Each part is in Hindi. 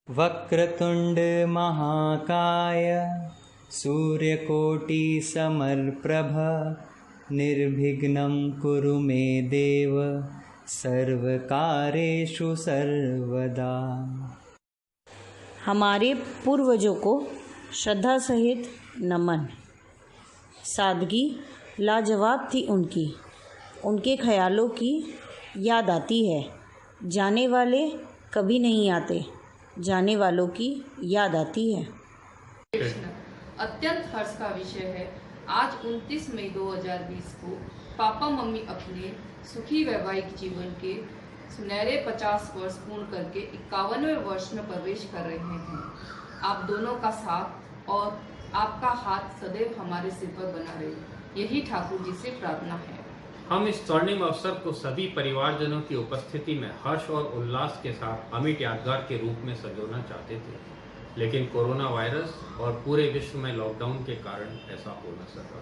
वक्रतुंड महाकाय सूर्यकोटि समप्रभ निर्विघ्नं कुरु मे देव सर्वकारेषु सर्वदा। हमारे पूर्वजों को श्रद्धा सहित नमन। सादगी लाजवाब थी उनकी, उनके ख्यालों की याद आती है। जाने वाले कभी नहीं आते, जाने वालों की याद आती है। अत्यंत हर्ष का विषय है, आज 29 मई 2020 को पापा मम्मी अपने सुखी वैवाहिक जीवन के सुनहरे 50 वर्ष पूर्ण करके 51वें वर्ष में प्रवेश कर रहे हैं। आप दोनों का साथ और आपका हाथ सदैव हमारे सिर पर बना रहे, यही ठाकुर जी से प्रार्थना है। हम इस स्वर्णिम अवसर को सभी परिवारजनों की उपस्थिति में हर्ष और उल्लास के साथ अमिट यादगार के रूप में संजोना चाहते थे, लेकिन कोरोना वायरस और पूरे विश्व में लॉकडाउन के कारण ऐसा हो न सका।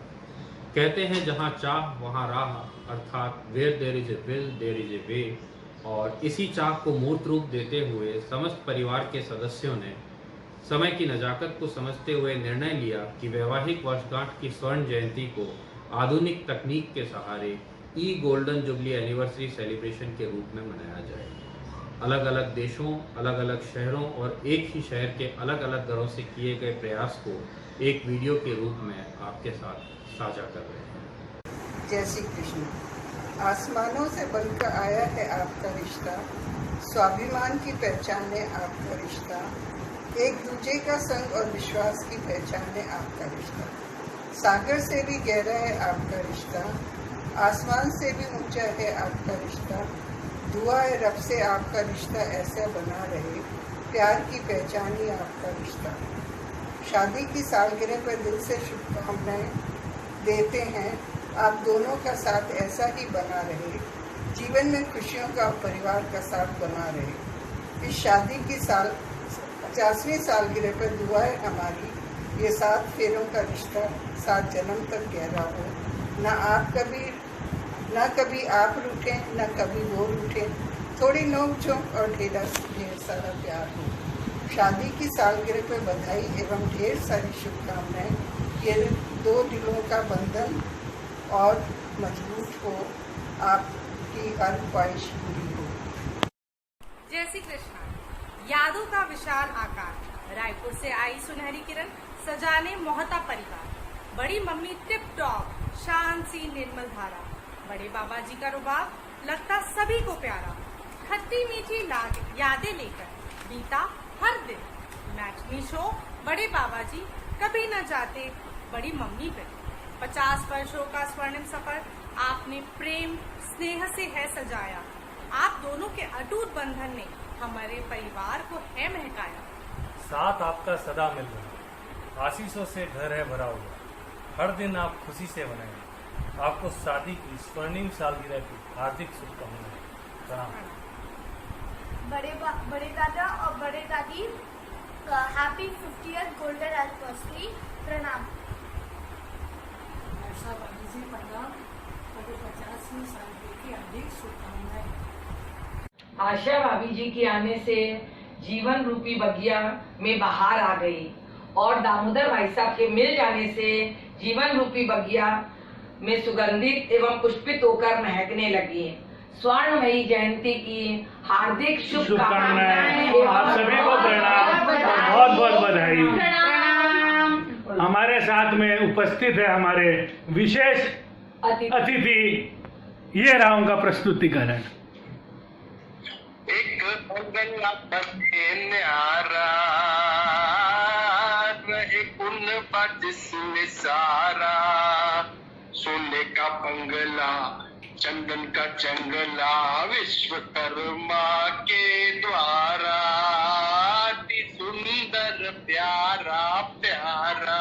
कहते हैं जहां चाह वहां राह, अर्थात where there is a will there is a way. और इसी चाह को मूर्त रूप देते हुए समस्त परिवार के सदस्यों ने समय की नजाकत को समझते हुए निर्णय लिया कि वैवाहिक वर्षगांठ की स्वर्ण जयंती को आधुनिक तकनीक के सहारे गोल्डन जुबली एनिवर्सरी सेलिब्रेशन के रूप में मनाया जाए। अलग अलग देशों, अलग अलग शहरों और एक ही शहर के अलग अलग घरों से किए गए प्रयास को एक वीडियो के रूप में आपके साथ साझा कर रहे हैं। जय श्री कृष्ण। आसमानों से बनकर आया है आपका रिश्ता, स्वाभिमान की पहचान है आपका रिश्ता, एक दूजे का संग और विश्वास की पहचान है आपका रिश्ता। सागर से भी गहरा है आपका रिश्ता, आसमान से भी ऊंचा है आपका रिश्ता। दुआ है रब से आपका रिश्ता ऐसा बना रहे, प्यार की पहचान ही आपका रिश्ता। शादी की सालगिरह पर दिल से शुभकामनाएं देते हैं, आप दोनों का साथ ऐसा ही बना रहे, जीवन में खुशियों का परिवार का साथ बना रहे। इस शादी की 50वीं सालगिरह पर दुआ है हमारी, ये 7 फेरों का रिश्ता 7 जन्म तक गहरा हो। न कभी आप रूठे, न कभी वो रूठे, थोड़ी नोक-झोंक और ढेर सारा प्यार हो। शादी की सालगिरह पर बधाई एवं ढेर सारी शुभकामनाएं। ये 2 दिलों का बंधन और मजबूत हो, आपकी हर ख्वाहिश पूरी हो। जय श्री कृष्ण। यादों का विशाल आकार, रायपुर से आई सुनहरी किरण सजाने मोहता परिवार। बड़ी मम्मी टिप टॉप, शान सी निर्मल धारा, बड़े बाबा जी का रुबाब लगता सभी को प्यारा। खट्टी मीठी यादें लेकर बीता हर दिन, मैचनी शो बड़े बाबा जी कभी न जाते बड़ी मम्मी पे। 50 वर्षों का स्वर्णिम सफर आपने प्रेम स्नेह से है सजाया। आप दोनों के अटूट बंधन ने हमारे परिवार को है महकाया। साथ आपका सदा मिल रहा, आशीषों से घर है भरा हुआ, हर दिन आप खुशी से मनाएं। आपको शादी की स्वर्णिम सालगिरह की हार्दिक शुभकामनाएं। प्रणाम। बड़े दादा और बड़े दादी का हैप्पी 50th गोल्डन एनिवर्सरी। प्रणाम। आशा भाभी जी प्रणाम, 50वीं सालगिरह की हार्दिक शुभकामनाएं। आशा भाभी जी के आने से जीवन रूपी बगिया में बहार आ गई और दामोदर भाई साहब के मिल जाने से जीवन रूपी बगिया में सुगंधित एवं पुष्पित होकर महकने लगी। स्वर्णमयी जयंती की हार्दिक शुभकामनाएं। आप सभी को प्रणाम, बहुत बहुत बधाई। हमारे साथ में उपस्थित है हमारे विशेष अतिथि, ये रहा उनका प्रस्तुतिकरण। एक न्यारा रहे कुन जिसमें सारा, सोने का बंगला चंदन का जंगला, विश्वकर्मा के द्वारा, अति सुंदर प्यारा प्यारा।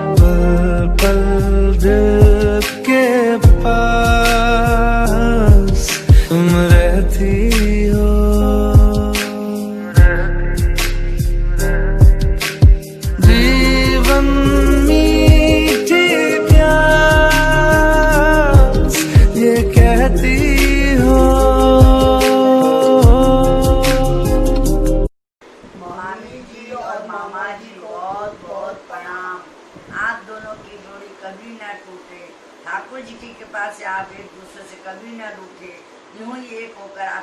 पल पल दिल के पास तुम रहती हो, जीवन मीठी प्यास ये कहती हो।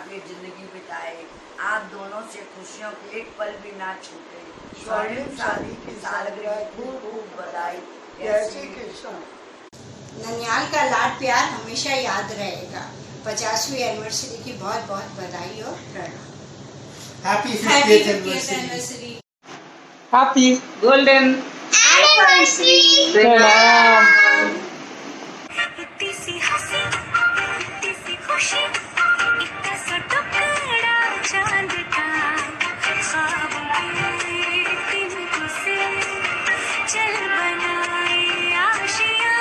आगे जिंदगी बिताए, आप दोनों से खुशियों के एक पल भी ना छूटे। स्वर्णिम शादी की सालगिरह खूब खूब बधाई। जय श्री कृष्ण। ननिहाल का लाड प्यार हमेशा याद रहेगा। 50वीं एनिवर्सरी की बहुत बहुत बधाई और प्रणाम। Happy 50th anniversary. Happy golden anniversary. प्रणाम। इतनी सी हंसी, इतनी सी खुशी, इतना सा टुकड़ा चांद का, ख्वाब में दिन से चल बनाए आशियाँ।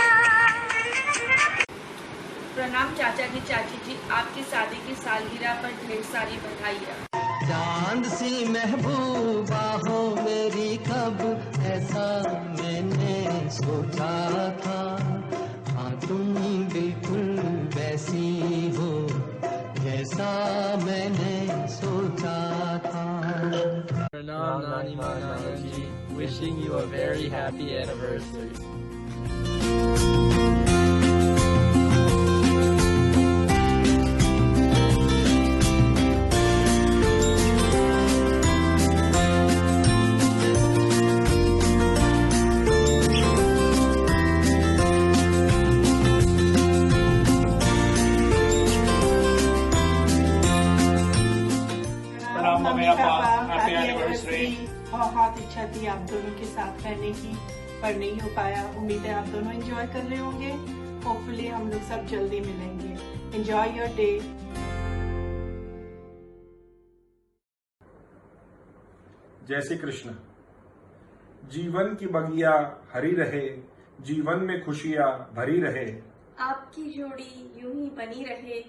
प्रणाम चाचा जी, चाची जी, आपकी शादी की सालगिरह पर ढेर सारी बधाइयाँ। चांद सी महबूबा हो मेरी, कब ऐसा मैंने सोचा था। हाँ तुम बिल्कुल वैसी हो जैसा मैंने सोचा था। प्रणाम नानी माँ, नाना जी, wishing you a very happy anniversary. Happy anniversary. बहुत इच्छा थी आप दोनों के साथ रहने की, पर नहीं हो पाया। उम्मीद है आप दोनों एंजॉय कर रहे होंगे। होपफुली हम लोग सब जल्दी मिलेंगे। Enjoy your day. जय श्री कृष्ण। जीवन की बगिया हरी रहे, जीवन में खुशियाँ भरी रहे। आपकी जोड़ी यूं ही बनी रहे,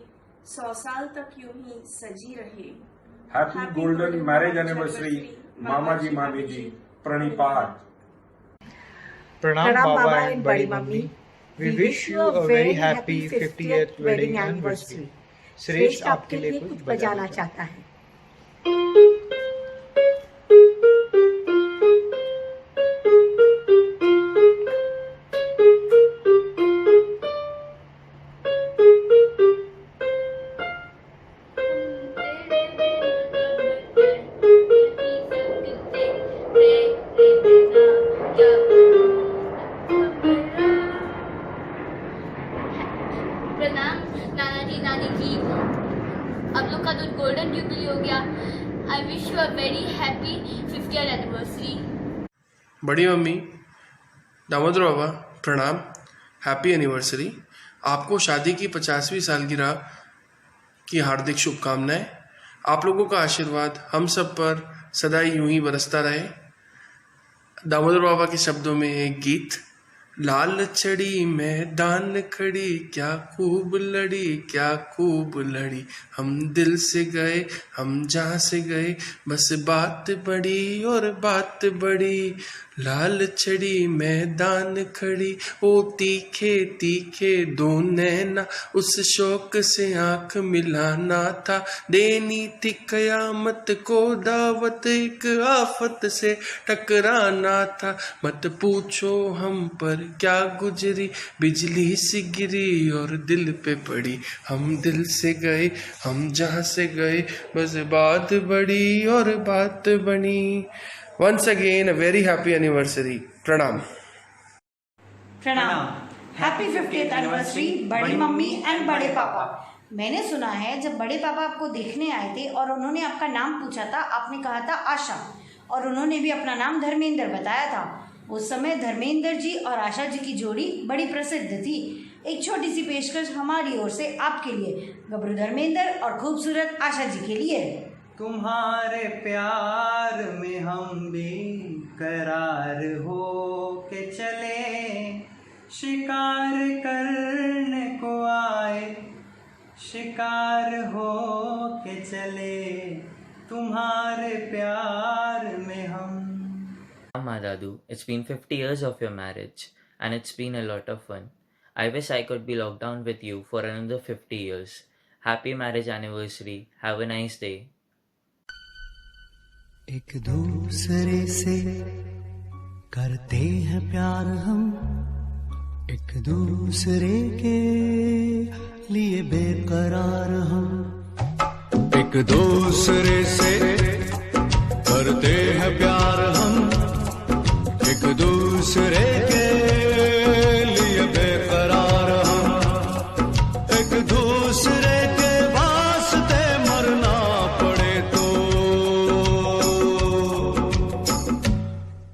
100 साल तक यूं ही सजी रहे। हैप्पी गोल्डन मैरिज एनिवर्सरी मामा जी, मामी जी, प्रणिपात। प्रणाम बाबा एंड बड़ी mummy. We wish you a very happy 50th wedding anniversary. श्रेष्ठ आपके लिए कुछ बजाना चाहता है। प्रणाम नाना जी, नानी जी, आप लोग का तो गोल्डन जुबली हो गया। I wish you a very happy 50th anniversary. बड़ी मम्मी, दामोदर बाबा, प्रणाम, हैप्पी एनिवर्सरी। आपको शादी की 50वीं सालगिरह की हार्दिक शुभकामनाएं। आप लोगों का आशीर्वाद हम सब पर सदा यूं ही बरसता रहे। दामोदर बाबा के शब्दों में एक गीत। लाल चढ़ी मैदान खड़ी, क्या खूब लड़ी, क्या खूब लड़ी। हम दिल से गए, हम जहाँ से गए, बस बात बड़ी और बात बड़ी। लाल चढ़ी मैदान खड़ी, ओ तीखे तीखे दो नैना, उस शौक से आंख मिलाना था। देनी थी कयामत को दावत, एक आफत से टकराना था। मत पूछो हम पर क्या गुजरी, बिजली सी गिरी और दिल पे पड़ी। हम दिल से गए, हम जहाँ से गए, बस बात बड़ी और बात बनी। Once again, a very happy anniversary. प्रणाम। प्रणाम। हैप्पी 50th एनिवर्सरी बड़ी मम्मी एंड बड़े पापा। मैंने सुना है जब बड़े पापा आपको देखने आए थे और उन्होंने आपका नाम पूछा था, आपने कहा था आशा, और उन्होंने भी अपना नाम धर्मेंद्र बताया था। उस समय धर्मेंद्र जी और आशा जी की जोड़ी बड़ी प्रसिद्ध थी। एक छोटी सी पेशकश हमारी ओर से आपके लिए, गबरू धर्मेंद्र और खूबसूरत आशा जी के लिए। तुम्हारे प्यार में हम भी करार हो के चले, शिकार करने को आए, शिकार हो के चले, तुम्हारे प्यार में हम। Madadu, it's been 50 years of your marriage and it's been a lot of fun. I wish I could be locked down with you for another 50 years. Happy marriage anniversary. Have a nice day. एक दूसरे से करते हैं प्यार हम, एक दूसरे के लिए बेकरार हम। एक दूसरे से करते हैं प्यार हम, एक दूसरे के लिए बेकरार हम, एक दूसरे के वास्ते मरना पड़े तो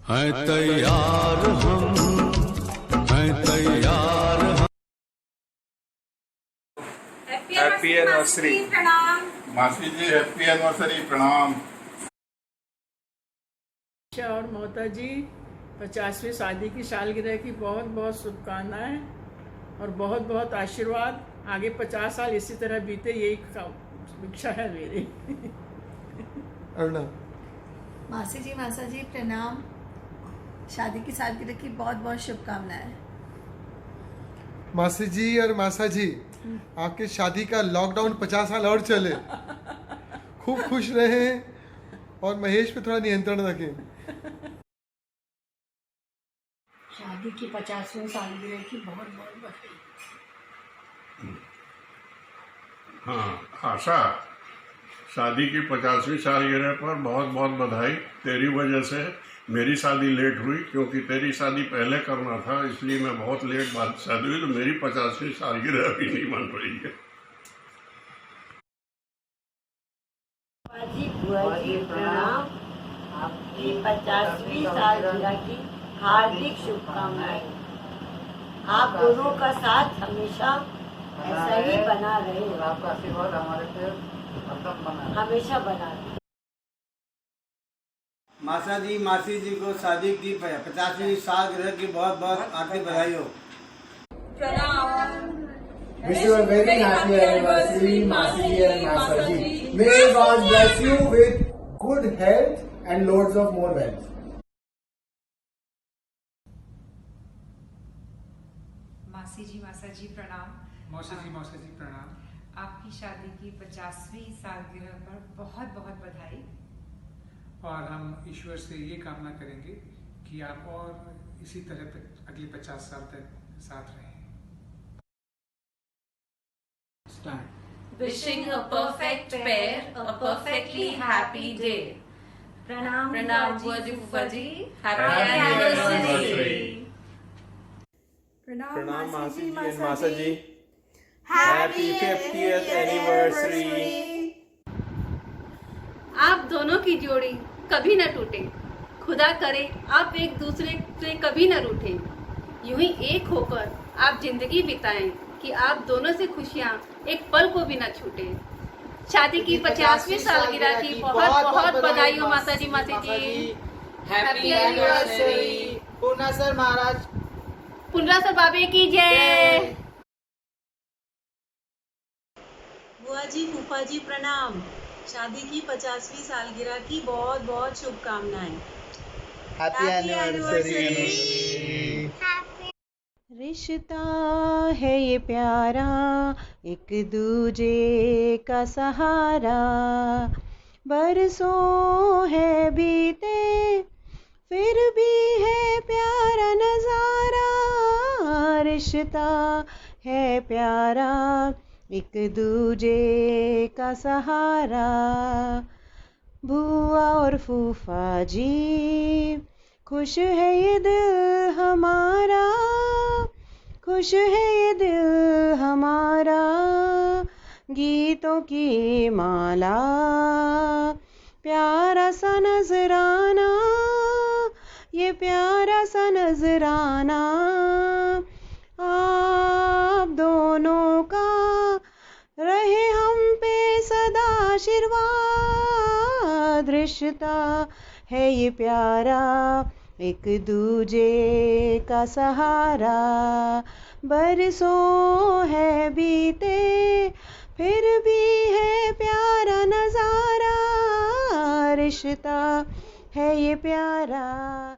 हैं तैयार हम, हैं तैयार हम। Happy anniversary. प्रणाम मासी जी, हैप्पी एनिवर्सरी, प्रणाम। और मोता जी 50वीं शादी की सालगिरह की बहुत बहुत शुभकामनाएं और बहुत बहुत आशीर्वाद। आगे 50 साल इसी तरह बीते, यही इच्छा है मेरी। अरुणा। मासी जी, मासा जी प्रणाम। शादी की सालगिरह की बहुत बहुत शुभकामनाएं। मासी जी और मासा जी, आपके शादी का लॉकडाउन 50 साल और चले, खूब खुश रहें और महेश पे थोड़ा नियंत्रण रखें। शादी की 50वीं सालगिरह की बहुत बहुत बधाई। हाँ आशा, शादी की 50वीं सालगिरह पर बहुत बहुत बधाई। तेरी वजह से मेरी शादी लेट हुई, क्योंकि तेरी शादी पहले करना था, इसलिए मैं बहुत लेट बाद शादी हुई, तो मेरी 50वीं सालगिरह अभी नहीं बन रही है। बुआ जी प्रणाम। आपकी 50वीं सालगिरह की हार्दिक शुभकामनाएं। आप दोनों का साथ हमेशा ऐसा ही बना रहे। आपका आशीर्वाद हमारे पे हमेशा बना रहे। मासा जी, मासी जी को शादी की 50वीं सालगिरह की बहुत बहुत हार्दिक बधाई हो। Wish you a very happy anniversary, Masi and Masaji. May God bless you with good health and loads of more wealth. मासी जी, मासा जी प्रणाम। मौसा जी प्रणाम। आपकी शादी की 50वीं सालगिरह पर बहुत बहुत बधाई। और हम ईश्वर से ये कामना करेंगे कि आप और इसी तरह अगले 50 साल तक साथ रहें। Wishing a perfect pair a perfectly happy day. प्रणाम बुआ जी, फूफा जी, happy anniversary. प्रणाम मासी जी एंड मासा जी, हैप्पी 50th एनिवर्सरी। आप दोनों की जोड़ी कभी न टूटे, खुदा करे आप एक दूसरे से कभी न रूठे, यूं ही एक होकर आप जिंदगी बिताएं कि आप दोनों से खुशियां एक पल को भी न छूटे। शादी की 50वीं सालगिरह की बहुत बहुत बधाई हो माता जी, मासी जी। Happy anniversary. पूर्णासर महाराज, पुनरासर बाबे की जय। बुआ जी, फूफा जी प्रणाम। शादी की 50वीं सालगिरह की बहुत बहुत शुभकामनाएं। Happy anniversary. रिश्ता है ये प्यारा, एक दूजे का सहारा, बरसों है बीते फिर भी है प्यारा नजारा। रिश्ता है प्यारा, एक दूजे का सहारा। बुआ और फूफा जी, खुश है ये दिल हमारा, खुश है ये दिल हमारा। गीतों की माला, प्यारा सा नजराना, ये प्यारा सा नजराना। आप दोनों का रहे हम पे सदा आशीर्वाद। रिश्ता है ये प्यारा, एक दूजे का सहारा, बरसों है बीते फिर भी है प्यारा नजारा। रिश्ता है ये प्यारा।